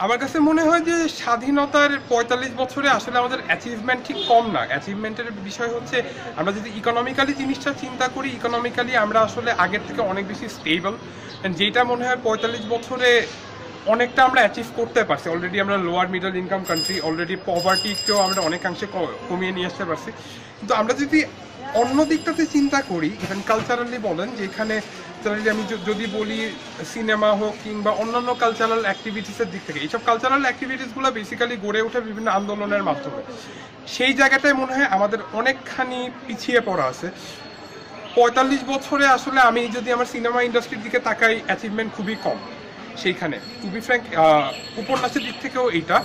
আমার কাছে মনে হয় যে স্বাধীনতার ৪৫ বছরে আসলে আমাদের অ্যাচিভমেন্ট ঠিক কম না। অ্যাচিভমেন্টের বিষয় হচ্ছে আমরা যদি ইকোনমিক্যালি জিনিসটা চিন্তা করি, ইকোনমিক্যালি আমরা আসলে আগের থেকে অনেক বেশি স্টেবল, যেটা মনে হয় ৪৫ বছরে অনেকটা আমরা অ্যাচিভ করতে পারছি। অলরেডি আমরা lower middle income country, already পভার্টিকেও আমরা অনেকাংশে কমিয়ে নিয়ে আসতে পারছি। কিন্তু আমরা যদি অন্য দিকটাতে চিন্তা করি, ইভেন কালচারালি বলেন, যে এখানে আমি যদি বলি সিনেমা হোক কিংবা অন্যান্য কালচারাল অ্যাক্টিভিটিসের দিক থেকে, এইসব কালচারাল অ্যাক্টিভিটিসগুলো বেসিক্যালি গড়ে ওঠে বিভিন্ন আন্দোলনের মাধ্যমে। সেই জায়গাটায় মনে হয় আমাদের অনেকখানি পিছিয়ে পড়া আছে। ৪৫ বছরে আসলে আমি যদি আমার সিনেমা ইন্ডাস্ট্রির দিকে তাকাই, অ্যাচিভমেন্ট খুবই কম সেইখানে, টু বি ফ্র্যাঙ্ক। উপন্যাসের দিক থেকেও এইটা,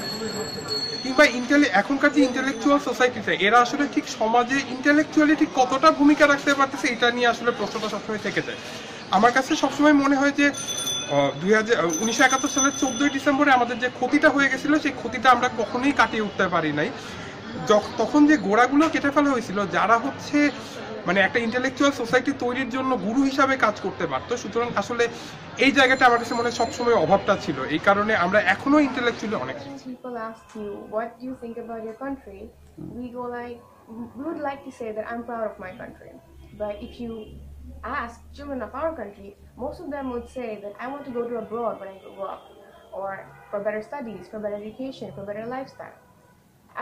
কিংবা এখনকার যে ইন্টেলেকচুয়াল সোসাইটিটা, এরা আসলে ঠিক সমাজে ইন্টেলেকচুয়ালি ঠিক কতটা ভূমিকা রাখতে পারতেছে, এটা নিয়ে আসলে প্রশ্নটা সবসময় থেকে যায়। আমার কাছে সবসময় মনে হয় যে 1971 সালের 14ই ডিসেম্বরে আমাদের যে ক্ষতিটা হয়ে গেছিল, সেই ক্ষতিটা আমরা কখনোই কাটিয়ে উঠতে পারি নাই। তখন যে গোড়াগুলো কেটে ফেলা হয়েছিল, যারা হচ্ছে মানে একটা ইন্টেলেকচুয়াল সোসাইটি তৈরির জন্য গুরু হিসাবে কাজ করতে পারতো। সুতরাং আসলে এই জায়গাটা আমার কাছে মনে হয় সবসময় অভাবটা ছিল, এই কারণে আমরা এখনো ইন্টেলেকচুয়ালি অনেক। People ask you what do you think about your country, we go like, we would like to say that I'm proud of my country, but if you ask children of our country, most of them would say that I want to go to abroad when I grow up, or for better studies, for better education, for better lifestyle.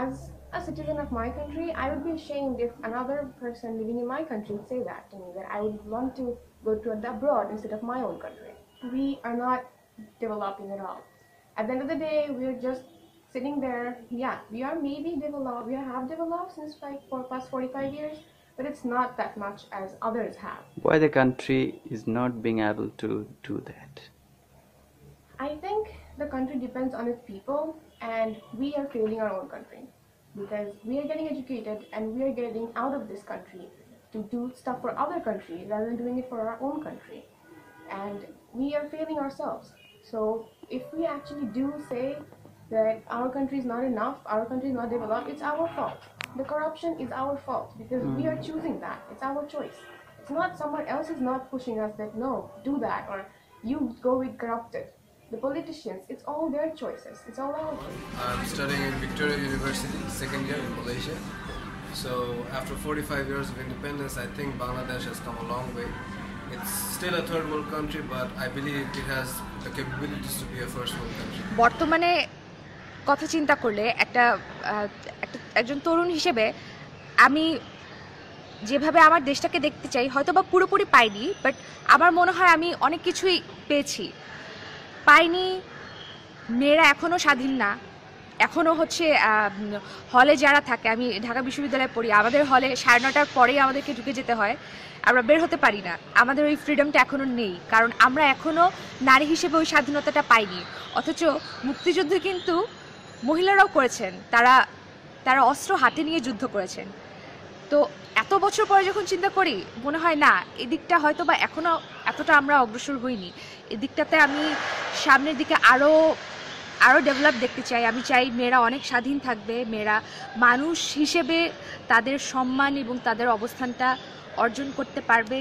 As a citizen of my country, I would be ashamed if another person living in my country would say that to me, that I would want to go to abroad instead of my own country. We are not developing at all. At the end of the day, we're just sitting there. Yeah, we are maybe developed, we have developed since like for past 45 years, but it's not that much as others have. Why the country is not being able to do that? I think the country depends on its people, and we are failing our own country because we are getting educated and we are getting out of this country to do stuff for other countries rather than doing it for our own country, and we are failing ourselves. So if we actually do say that our country is not enough, our country is not developed, it's our fault. The corruption is our fault because we are choosing that. It's our choice. It's not someone else is not pushing us that no, do that, or you go with corrupted. The politicians, it's all their choices. It's all our choices. I'm studying in Victoria University, second year in Malaysia. So after 45 years of independence, I think Bangladesh has come a long way. It's still a third world country, but I believe it has the capabilities to be a first world country. বর্তমানে কথা চিন্তা করলে একজন তরুণ হিসেবে আমি যেভাবে আমার দেশটাকে দেখতে চাই, হয়তো বা পুরোপুরি পাইনি, বাট আমার মনে হয় আমি অনেক কিছুই পেয়েছি। পাইনি, মেয়েরা এখনও স্বাধীন না, এখনও হচ্ছে হলে যারা থাকে, আমি ঢাকা বিশ্ববিদ্যালয়ে পড়ি, আমাদের হলে 9:30টার পরেই আমাদেরকে ঢুকে যেতে হয়, আমরা বের হতে পারি না। আমাদের ওই ফ্রিডমটা এখনও নেই, কারণ আমরা এখনও নারী হিসেবে ওই স্বাধীনতাটা পাইনি। অথচ মুক্তিযুদ্ধ কিন্তু মহিলারাও করেছেন, তারা অস্ত্র হাতে নিয়ে যুদ্ধ করেছেন। তো এত বছর পরে যখন চিন্তা করি, মনে হয় না, এদিকটা হয়তো বা এখনও এতটা আমরা অগ্রসর হইনি। এদিকটাতে আমি সামনের দিকে আরও ডেভেলপ দেখতে চাই। আমি চাই মেয়েরা অনেক স্বাধীন থাকবে, মেয়েরা মানুষ হিসেবে তাদের সম্মান এবং তাদের অবস্থানটা অর্জন করতে পারবে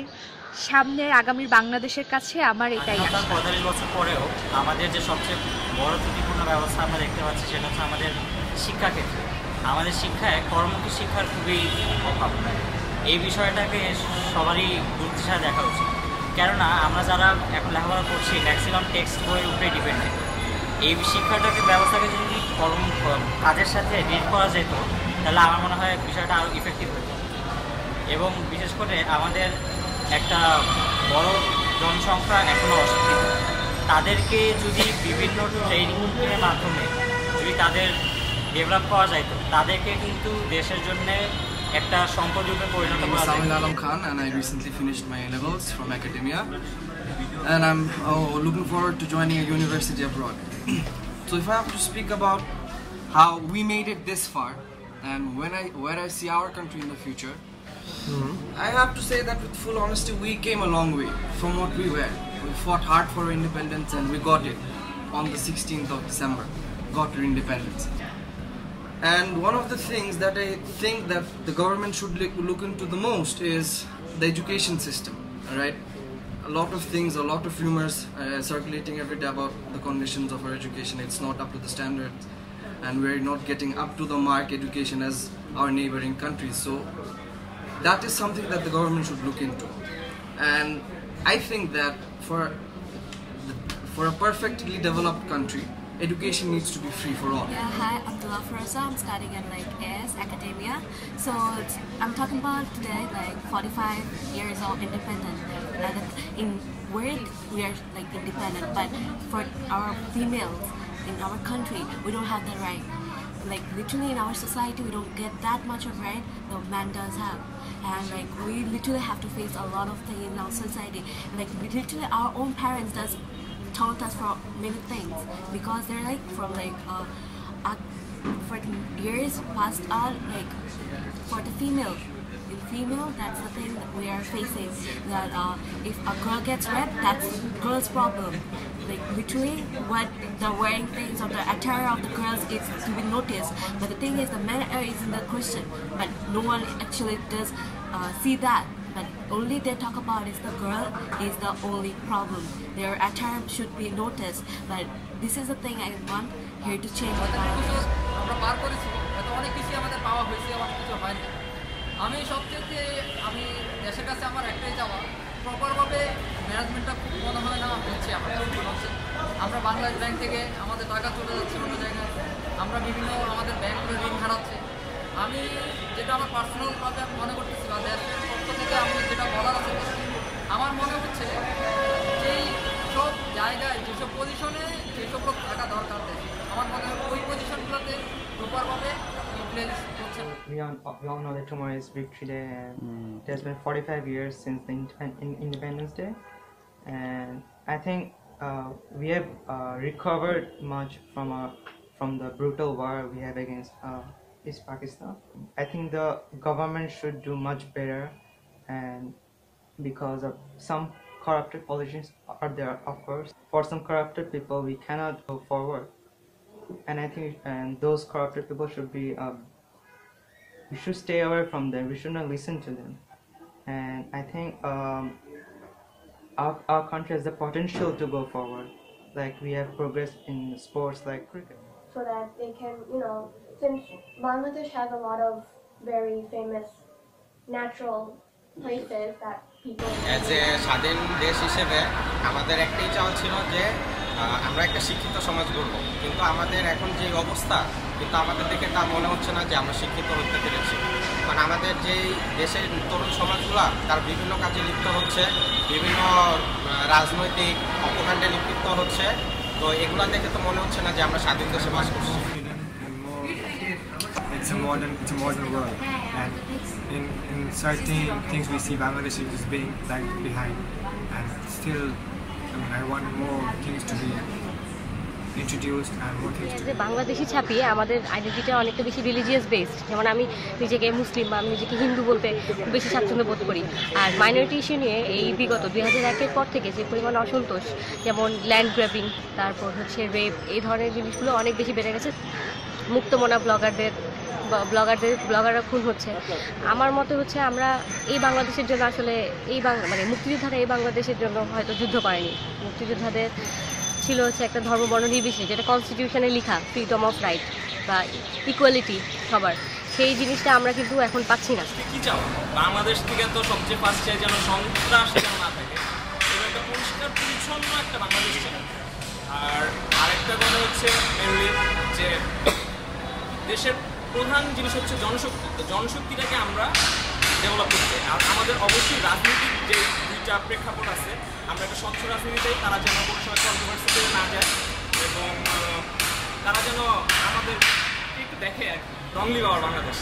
সামনের আগামীর বাংলাদেশের কাছে। আমার এটাই আশা। 45 বছর পরেও আমাদের যে সবচেয়ে বড় ত্রুটিপূর্ণ ব্যবস্থা আমরা দেখতে পাচ্ছি, সেটা হচ্ছে আমাদের শিক্ষাক্ষেত্রে। আমাদের শিক্ষায় কর্মমুখী শিক্ষার খুবই অভাব। এই বিষয়টাকে সবারই গুরুত্বের সাথে দেখা উচিত, কেননা আমরা যারা এখন লেখাপড়া করছি ম্যাক্সিমাম টেক্সট বইয়ের উপরে ডিপেন্ডেন্ট। এই শিক্ষাটাকে ব্যবস্থাকে যদি কাজের সাথে রিলেট করা যেত, তাহলে আমার মনে হয় বিষয়টা আরও ইফেক্টিভ হতো। এবং বিশেষ করে আমাদের একটা বড় জনসংখ্যা এখনও অশিক্ষিত, তাদেরকে যদি বিভিন্ন ট্রেনিংয়ের মাধ্যমে যদি তাদের ডেভেলপ করা যায়, তো তাদেরকে কিন্তু দেশের জন্য একটা সম্পদ রূপে পরিণত করা যায়। I'm Alam Khan and I recently finished my A-levels from academia, and I'm looking forward to joining a university abroad. So if I have to speak about how we made it this far and where I see our country in the future, I have to say that with full honesty, we came a long way from what we were. We fought hard for our independence and we got it on the 16th of December, got our independence. And one of the things that I think that the government should look into the most is the education system, right? a lot of things, a lot of rumors circulating every day about the conditions of our education. It's not up to the standards, and we're not getting up to the mark education as our neighboring countries. So that is something that the government should look into. And I think that for a perfectly developed country, education needs to be free for all. Yeah, hi, Abdullah Faraza. I'm studying at AS Academia. So I'm talking about today 45 years of independent. In word we are independent, but for our females in our country we don't have the right. Literally in our society we don't get that much of right the man does have. And we literally have to face a lot of things in our society. Literally our own parents does taught us for many things, because they're from for years past all for the female, that's the thing that we are facing, that if a girl gets raped, that's girl's problem. Literally what the wearing things or the attire of the girls is to be noticed, but the thing is the men is in the question, but no one actually does see that. But only they talk about is the girl is the only problem. Their attire should be noticed. But this is the thing I want here to change. আমি সবচেয়ে আমি দেশের কাছে আমার একটাই চাওয়া, প্রপারভাবে ম্যানেজমেন্টটা খুব মনে হয় না হচ্ছে। আমরা বাংলাদেশ ব্যাংক থেকে আমাদের টাকা চলে যাচ্ছে অন্য জায়গায়, আমরা বিভিন্ন আমাদের ব্যাংকগুলো ঋণ হারাচ্ছে। আমি যেটা আমার পার্সোনালভাবে মনে করতেছি বা দেশের পক্ষ থেকে আমি যেটা বলার আছে, আমার মনে হচ্ছে যে সব জায়গায় যেসব পজিশনে যেসব লোক থাকা দরকার দেয়, আমার মনে হয় ওই পজিশনগুলোতে প্রপারভাবে ইমপ্লিমেন্ট হচ্ছে না। We all know that tomorrow is Victory Day, and it has been 45 years since the Independence Day, and I think we have recovered much from the brutal war we have against East Pakistan. I think the government should do much better, and because of some corrupted politicians are there, of course. For some corrupted people, we cannot go forward, and I think those corrupted people should be. We should stay away from them. We should not listen to them, and I think our country has the potential to go forward. We have progress in sports like cricket. So that they can, since Bangladesh has a lot of very famous natural places that people. As a স্বাধীন দেশ হিসেবে আমাদের একটাই চাওয়া ছিল যে আমরা একটা শিক্ষিত সমাজ গড়ব, কিন্তু আমাদের এখন যে অবস্থা, কিন্তু আমাদের দেখে তা মনে হচ্ছে না যে আমরা শিক্ষিত হতে পেরেছি। কারণ আমাদের যেই দেশের তরুণ সমাজগুলো তার বিভিন্ন কাজে লিপ্ত হচ্ছে, বিভিন্ন রাজনৈতিক অপকাণ্ডে লিপ্ত হচ্ছে, তো এগুলা দেখে তো মনে হচ্ছে না যে আমরা স্বাধীন দেশে বাস করছি। It's a modern world, and in certain things we see Bangladesh is being lagged behind, and still I want more things to be introduced and more things to be. Bangladeshi ছাপিয়ে আমাদের আইডেন্টিটিটা অনেকটা বেশি রিলিজিয়াস বেসড, যেমন আমি নিজেকে মুসলিম বা আমি নিজেকে হিন্দু বলতে খুব বেশি স্বাচ্ছন্দ্য বোধ করি। আর মাইনরিটি ইস্যু নিয়ে এই বিগত 2001-এর পর থেকে যে পরিমাণ অসন্তোষ, যেমন ল্যান্ড গ্র্যাবিং, তারপর রেপ, এই ধরনের জিনিসগুলো অনেক বেশি বেড়ে গেছে। মুক্তমনা ব্লগাররা খুন হচ্ছে। আমার মতে হচ্ছে আমরা এই বাংলাদেশের জন্য আসলে মুক্তিযোদ্ধারা এই বাংলাদেশের জন্য হয়তো যুদ্ধ করেনি। মুক্তিযোদ্ধাদের ছিল একটা ধর্ম বর্ণ নির্বিশেষে, যেটা কনস্টিটিউশনে লেখা ফ্রিডম অফ রাইট বা ইকুয়ালিটি সবার, সেই জিনিসটা আমরা কিন্তু এখন পাচ্ছি না। কি চাও বাংলাদেশ থেকে? তো সবচেয়ে ফার্স্ট চাই যেন সন্ত্রাস যেন না থাকে, এবং একটা পরিষ্কার পরিচ্ছন্ন একটা বাংলাদেশ চাই। আর আরেকটা কথা হচ্ছে মেনলি যে দেশের প্রধান জিনিস হচ্ছে জনশক্তি। তো জনশক্তিটাকে আমরা ডেভেলপ করতে, আর আমাদের অবশ্যই রাজনৈতিক যে দুইটা প্রেক্ষাপট আছে, আমরা একটা স্বচ্ছ রাজনীতি চাই, তারা যেন কোনো সময় কন্ট্রোভার্সিতে না যায়, এবং তারা যেন আমাদের একটু দেখে রংলি পাওয়ার বাংলাদেশ।